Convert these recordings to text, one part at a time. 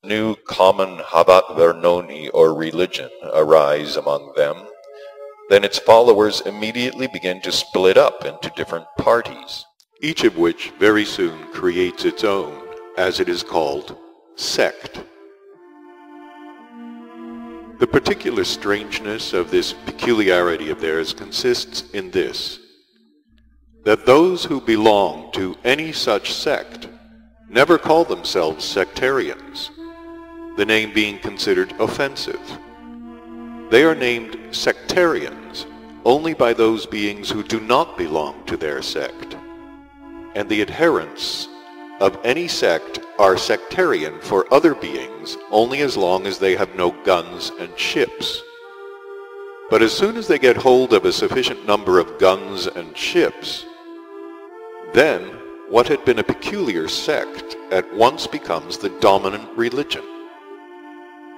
new common Habat Vernoni or religion arise among them, then its followers immediately begin to split up into different parties, each of which very soon creates its own, as it is called, sect. The particular strangeness of this peculiarity of theirs consists in this, that those who belong to any such sect never call themselves sectarians, the name being considered offensive. They are named sectarians only by those beings who do not belong to their sect, and the adherents of any sect are sectarian for other beings only as long as they have no guns and ships. But as soon as they get hold of a sufficient number of guns and ships, then what had been a peculiar sect at once becomes the dominant religion.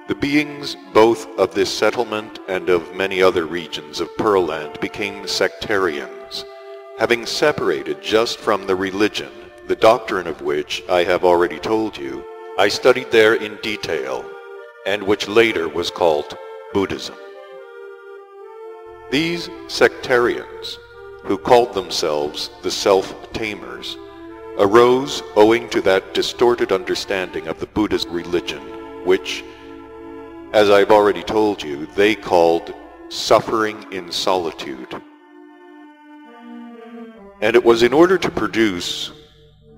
The beings both of this settlement and of many other regions of Pearl Land became sectarians, having separated just from the religion, the doctrine of which I have already told you, I studied there in detail, and which later was called Buddhism. These sectarians, who called themselves the self-tamers, arose owing to that distorted understanding of the Buddhist religion, which, as I've already told you, they called suffering in solitude. And it was in order to produce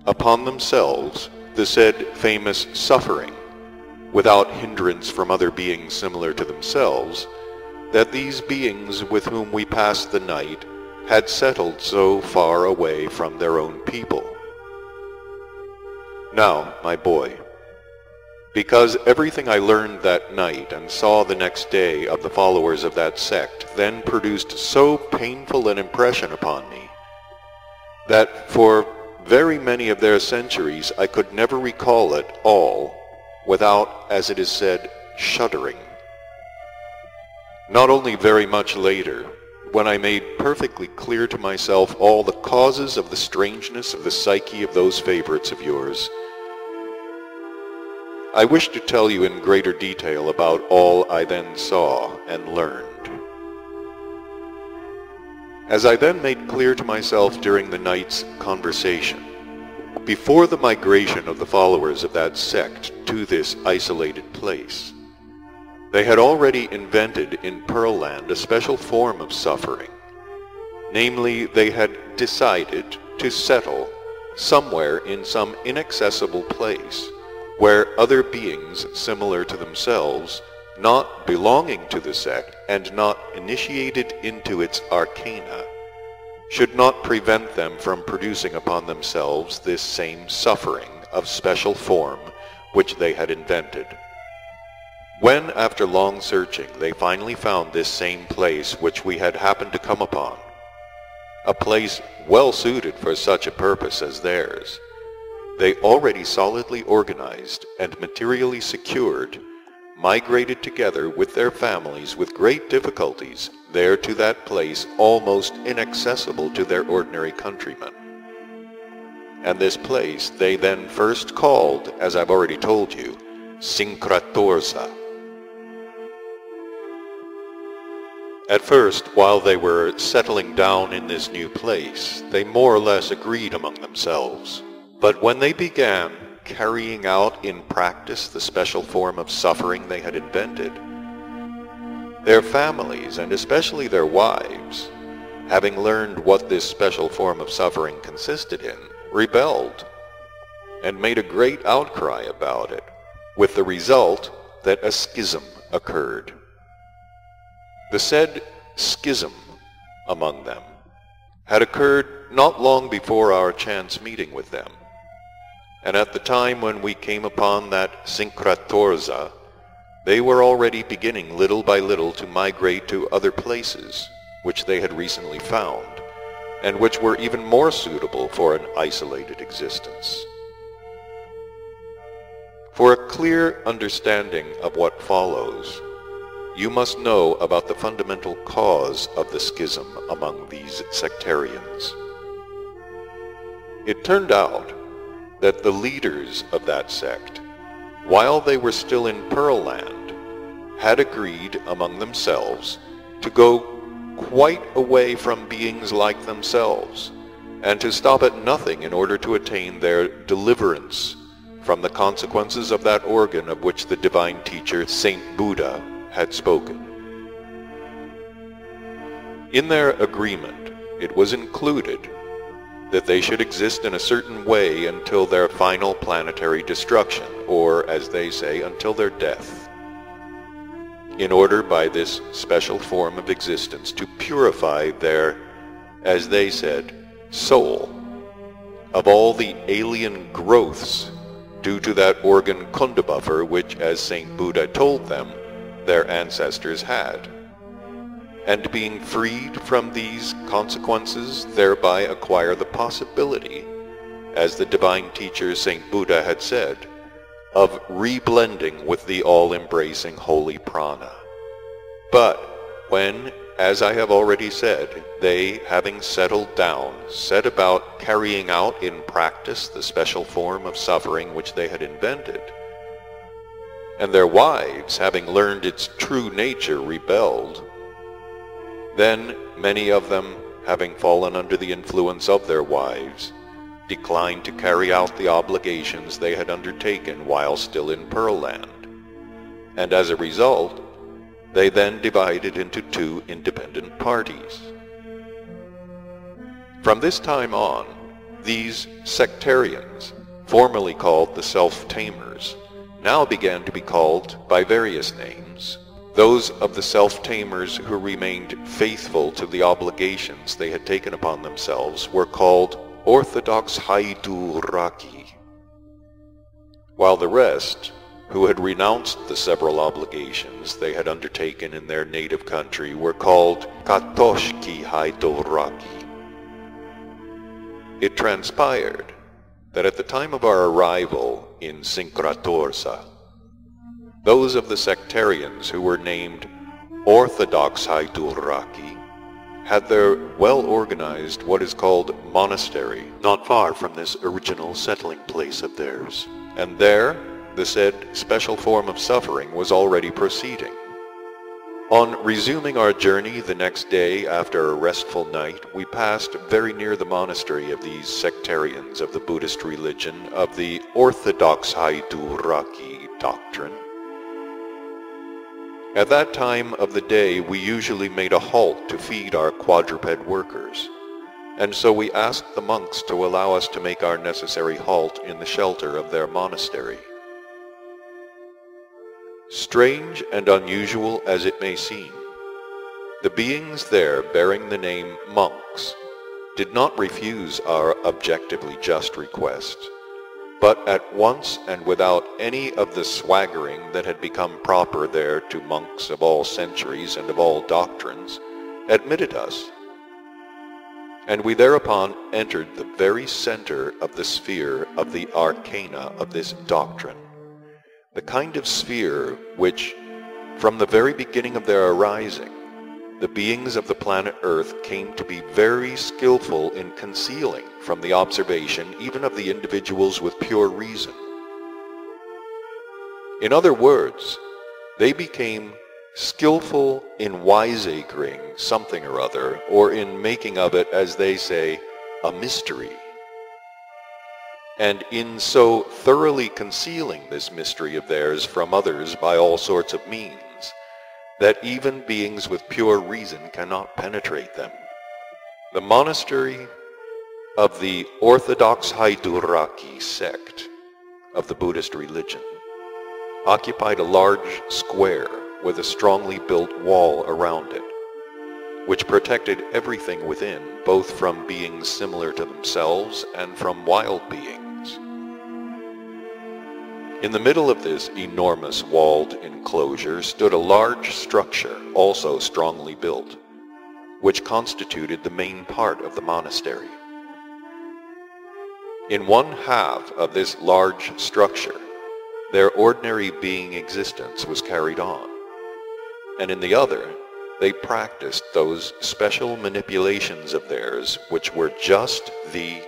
upon themselves the said famous suffering, without hindrance from other beings similar to themselves, that these beings with whom we passed the night had settled so far away from their own people. Now, my boy, because everything I learned that night and saw the next day of the followers of that sect then produced so painful an impression upon me, that for very many of their centuries I could never recall it all without, as it is said, shuddering. Not only very much later, when I made perfectly clear to myself all the causes of the strangeness of the psyche of those favorites of yours, I wish to tell you in greater detail about all I then saw and learned. As I then made clear to myself during the night's conversation, before the migration of the followers of that sect to this isolated place, they had already invented in Pearl Land a special form of suffering. Namely, they had decided to settle somewhere in some inaccessible place where other beings similar to themselves, not belonging to the sect and not initiated into its arcana, should not prevent them from producing upon themselves this same suffering of special form which they had invented. When, after long searching, they finally found this same place which we had happened to come upon, a place well suited for such a purpose as theirs, they already solidly organized and materially secured, migrated together with their families with great difficulties there to that place almost inaccessible to their ordinary countrymen. And this place they then first called, as I've already told you, Syncratorza. At first, while they were settling down in this new place, they more or less agreed among themselves. But when they began carrying out in practice the special form of suffering they had invented, their families, and especially their wives, having learned what this special form of suffering consisted in, rebelled and made a great outcry about it, with the result that a schism occurred. The said schism among them had occurred not long before our chance meeting with them, and at the time when we came upon that Syncratorza, they were already beginning little by little to migrate to other places which they had recently found, and which were even more suitable for an isolated existence. For a clear understanding of what follows, you must know about the fundamental cause of the schism among these sectarians. It turned out that the leaders of that sect while they were still in Pearl Land, had agreed among themselves to go quite away from beings like themselves, and to stop at nothing in order to attain their deliverance from the consequences of that organ of which the divine teacher Saint Buddha had spoken. In their agreement, it was included that they should exist in a certain way until their final planetary destruction, or, as they say, until their death, in order by this special form of existence to purify their, as they said, soul of all the alien growths due to that organ kundabuffer which, as Saint Buddha told them, their ancestors had, and being freed from these consequences, thereby acquire the possibility, as the divine teacher Saint Buddha had said, of reblending with the all-embracing holy prana. But when, as I have already said, they, having settled down, set about carrying out in practice the special form of suffering which they had invented, and their wives, having learned its true nature, rebelled, then many of them, having fallen under the influence of their wives, declined to carry out the obligations they had undertaken while still in Pearl Land, and as a result, they then divided into two independent parties. From this time on, these sectarians, formerly called the self-tamers, now began to be called by various names. Those of the self-tamers who remained faithful to the obligations they had taken upon themselves were called Orthodox Haiduraki, while the rest, who had renounced the several obligations they had undertaken in their native country, were called Katoshki Haiduraki. It transpired that at the time of our arrival in Syncratorsa, those of the sectarians who were named Orthodox Haiduraki had their well-organized what is called monastery not far from this original settling place of theirs, and there the said special form of suffering was already proceeding. On resuming our journey the next day after a restful night, we passed very near the monastery of these sectarians of the Buddhist religion of the Orthodox Haiduraki doctrine. At that time of the day we usually made a halt to feed our quadruped workers, and so we asked the monks to allow us to make our necessary halt in the shelter of their monastery. Strange and unusual as it may seem, the beings there bearing the name monks did not refuse our objectively just request, but at once and without any of the swaggering that had become proper there to monks of all centuries and of all doctrines, admitted us, and we thereupon entered the very center of the sphere of the arcana of this doctrine, the kind of sphere which, from the very beginning of their arising, the beings of the planet Earth came to be very skillful in concealing from the observation even of the individuals with pure reason. In other words, they became skillful in wiseacring something or other, or in making of it, as they say, a mystery, and in so thoroughly concealing this mystery of theirs from others by all sorts of means, that even beings with pure reason cannot penetrate them. The monastery of the Orthodox Haiduraki sect of the Buddhist religion occupied a large square with a strongly built wall around it, which protected everything within, both from beings similar to themselves and from wild beings. In the middle of this enormous walled enclosure stood a large structure, also strongly built, which constituted the main part of the monastery. In one half of this large structure, their ordinary being existence was carried on, and in the other, they practiced those special manipulations of theirs which were just the